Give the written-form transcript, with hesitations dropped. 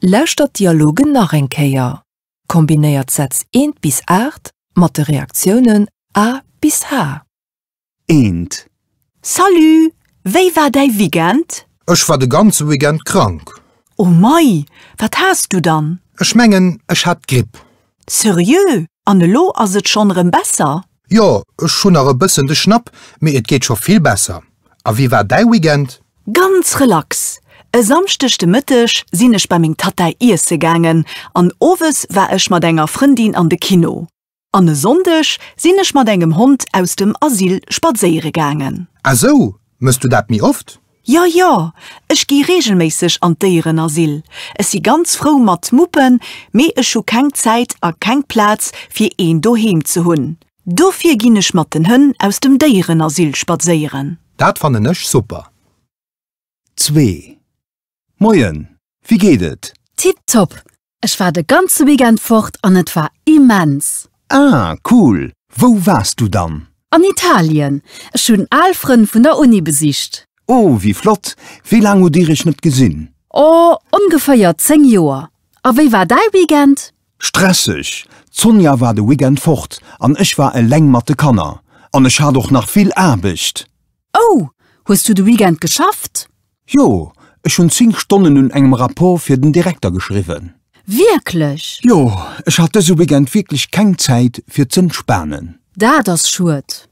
Lauscht Dialogen nach enkeier. Kombinéiert Sätz 1 bis 8 mat de Reaktionen A bis H. 1. Salut, wéi war dei Weekend? Ich war de ganze Weekend krank. Oh mei, wat hast du dann? Ich mengen, ich hat Gripp. Serieux? An lo ass et schonrem besser? Ja, ich schon a bisschen de Schnapp, mir et geht schon viel besser. A wie war dein Weekend? Ganz relax. E samstechte Mittech sinn ech bei még Tatei Ise gangen, an Owes war ech mat enger Freundin an de Kino. An e Sondech sinn ech mat engem Hund aus dem Asyl spazeiere gangen. Also, müsst du dat mi oft? Ja, ech gi regelmäßig an deieren Asyl. Es si ganz froh mat Muppen, me ech scho keng Zeit a keng Platz fir een doheem zu hunn. Dofir ginnech mat den Hënn aus dem deieren Asyl spazeieren. Dat fand ich super. 2. Moin, wie geht es? Tipptopp. Ich war de ganze Weekend fort und es war immens. Ah, cool. Wo warst du dann? An Italien. Ich habe Alfred von der Uni besicht. Oh, wie flott. Wie lange hast du dich nicht gesehen? Oh, ungefähr 10 Jahre. Aber wie war dein Weekend? Stressig. Sonja war de Weekend fort und ich war allein mit den Kanner. Und ich hatte doch noch viel Arbeit. Oh, hast du den Weekend geschafft? Jo, ich habe 10 Stunden in einem Rapport für den Direktor geschrieben. Wirklich? Jo, ich hatte so Weekend wirklich keine Zeit für zu entspannen. Da das schuld.